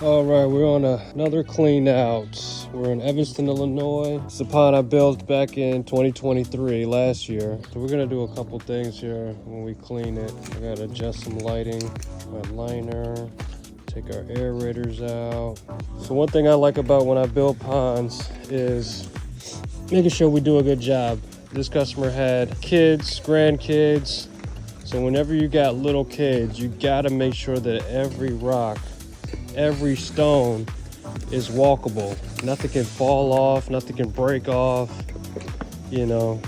All right, we're on another clean out. We're in Evanston, Illinois. It's a pond I built back in 2023, last year. So we're gonna do a couple things here when we clean it. I gotta adjust some lighting, my liner, take our aerators out. So one thing I like about when I build ponds is making sure we do a good job. This customer had kids, grandkids. So whenever you got little kids, you gotta make sure that every rock, every stone is walkable. Nothing can fall off, nothing can break off. You know,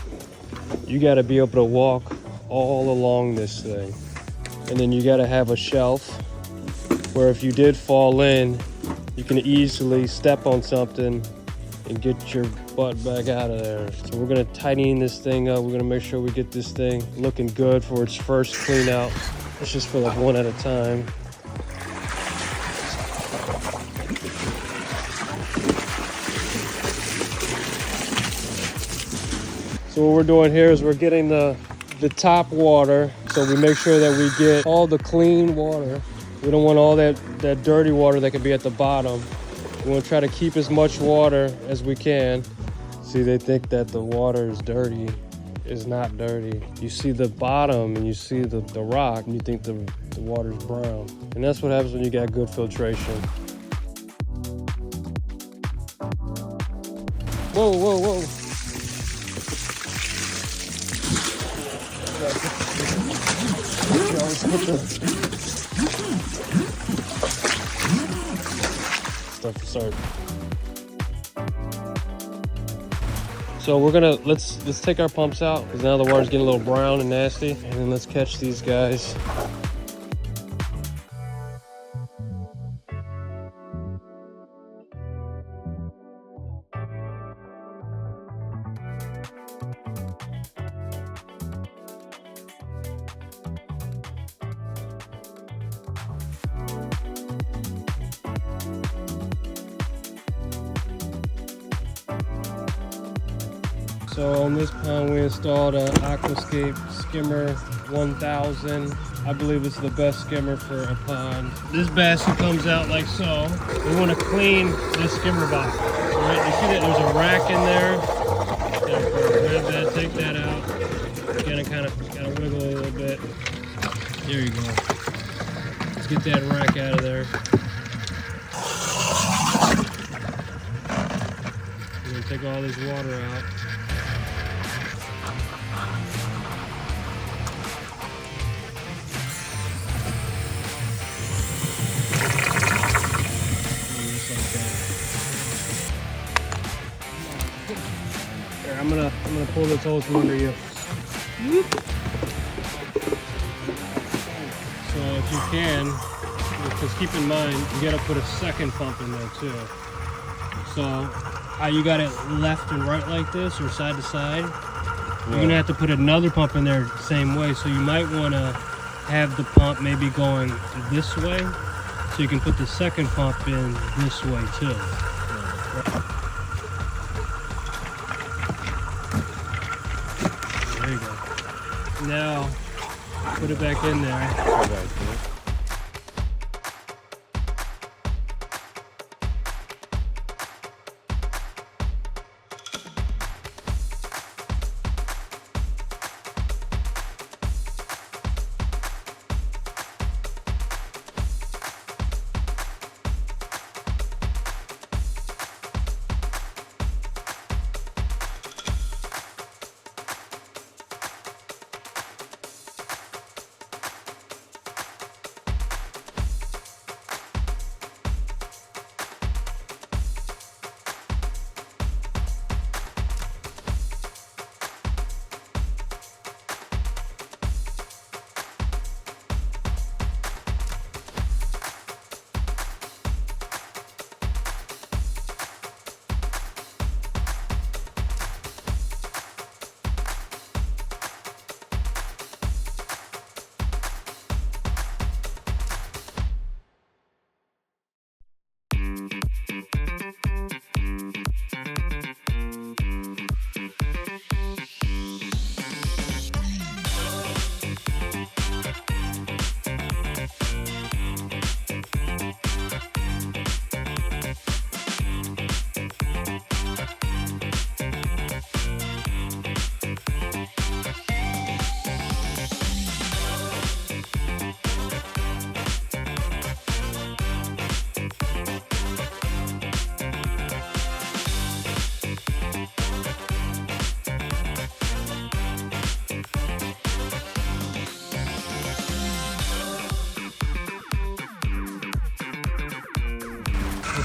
you got to be able to walk all along this thing. And then you got to have a shelf where if you did fall in, you can easily step on something and get your butt back out of there. So we're gonna tighten this thing up. We're gonna make sure we get this thing looking good for its first clean out. It's just for like one at a time. So what we're doing here is we're getting the top water, so we make sure that we get all the clean water. We don't want all that dirty water that could be at the bottom. We want to try to keep as much water as we can. See, they think that the water is dirty. It's not dirty. You see the bottom and you see the rock and you think the water's brown. And that's what happens when you got good filtration. Whoa, whoa, whoa. Sorry. So we're gonna let's take our pumps out because now the water's getting a little brown and nasty, and then let's catch these guys. So on this pond we installed an Aquascape Skimmer 1000. I believe it's the best skimmer for a pond. This basket comes out like so. We want to clean this skimmer box. Right? You see that there's a rack in there. Grab that, take that out. Again, kind of wiggle a little bit. There you go. Let's get that rack out of there. We're gonna take all this water out. I'm gonna pull this hose from under you. So if you can, because keep in mind, you gotta put a second pump in there too. So how you got it left and right like this, or side to side, you're gonna have to put another pump in there the same way. So you might wanna have the pump maybe going this way, so you can put the second pump in this way too. There you go. Now, put it back in there.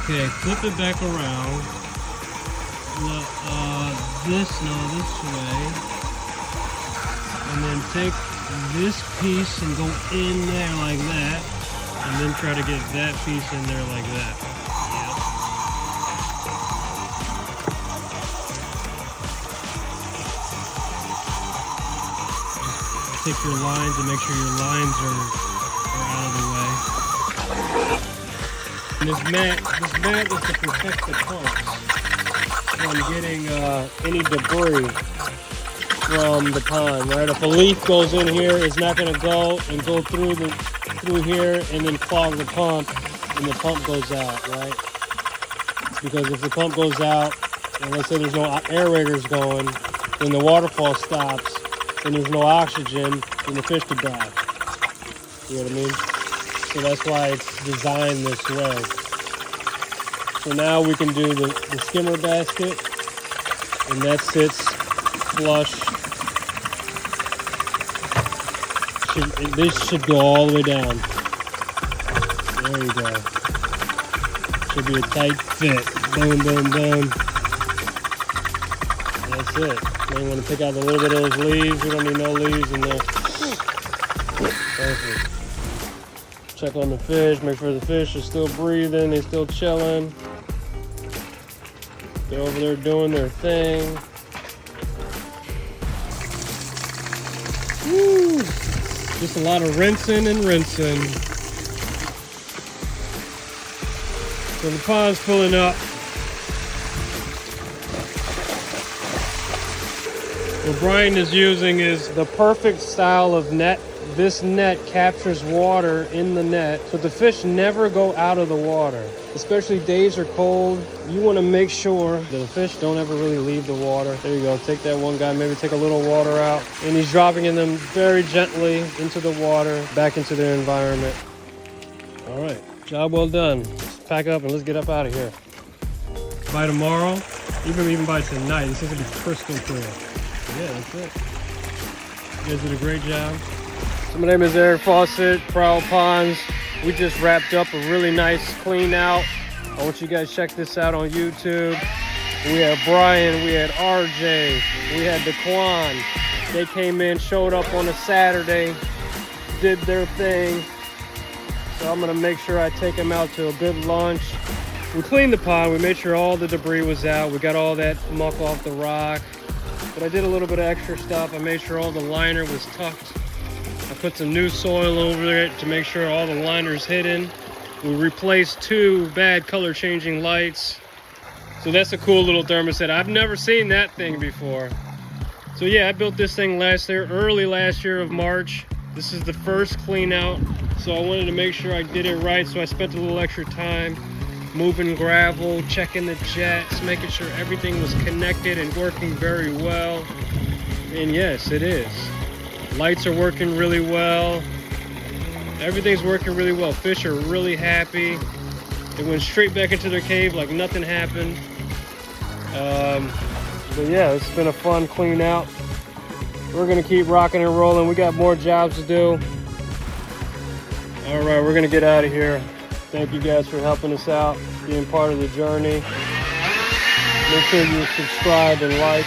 Okay, flip it back around. This way. And then take this piece and go in there like that. And then try to get that piece in there like that. Yeah. Take your lines and make sure your lines are out of the way. And this mat is to protect the pumps from getting any debris from the pond, right? If a leaf goes in here, it's not going to go through here and then clog the pump, and the pump goes out, right? Because if the pump goes out, and let's say there's no aerators going, then the waterfall stops, and there's no oxygen, then the fish could die. You know what I mean? So that's why it's designed this way. So now we can do the skimmer basket, and that sits flush. This should go all the way down. There you go. Should be a tight fit. Boom, boom, boom. That's it. Now you want to pick out a little bit of those leaves. We don't need no leaves in there. Perfect. Check on the fish. Make sure the fish is still breathing. They're still chilling. They're over there doing their thing. Woo! Just a lot of rinsing and rinsing. So the pond's filling up. What Brian is using is the perfect style of net. This net captures water in the net, so the fish never go out of the water. Especially days are cold, you want to make sure that the fish don't ever really leave the water. There you go, take that one guy, maybe take a little water out, and he's dropping them very gently into the water, back into their environment. All right, job well done. Let's pack up and let's get up out of here. By tomorrow, even by tonight, this is going to be crystal clear. Yeah, that's it. You guys did a great job. So my name is Eric Fawcett, Prowl Ponds. We just wrapped up a really nice clean out. I want you guys to check this out on YouTube. We had Brian, we had RJ, we had Daquan. They came in, showed up on a Saturday, did their thing. So I'm gonna make sure I take them out to a good lunch. We cleaned the pond, we made sure all the debris was out. We got all that muck off the rock. But I did a little bit of extra stuff. I made sure all the liner was tucked. I put some new soil over it to make sure all the liner's hidden. We replaced 2 bad color changing lights. So that's a cool little thermostat. I've never seen that thing before. So yeah, I built this thing early last year of March. This is the first clean out. So I wanted to make sure I did it right. So I spent a little extra time moving gravel, checking the jets, making sure everything was connected and working very well. And yes, it is. Lights are working really well. Everything's working really well. Fish are really happy. They went straight back into their cave like nothing happened. But yeah, it's been a fun clean out. We're gonna keep rocking and rolling. We got more jobs to do. All right, we're gonna get out of here. Thank you guys for helping us out, being part of the journey. Make sure you subscribe and like.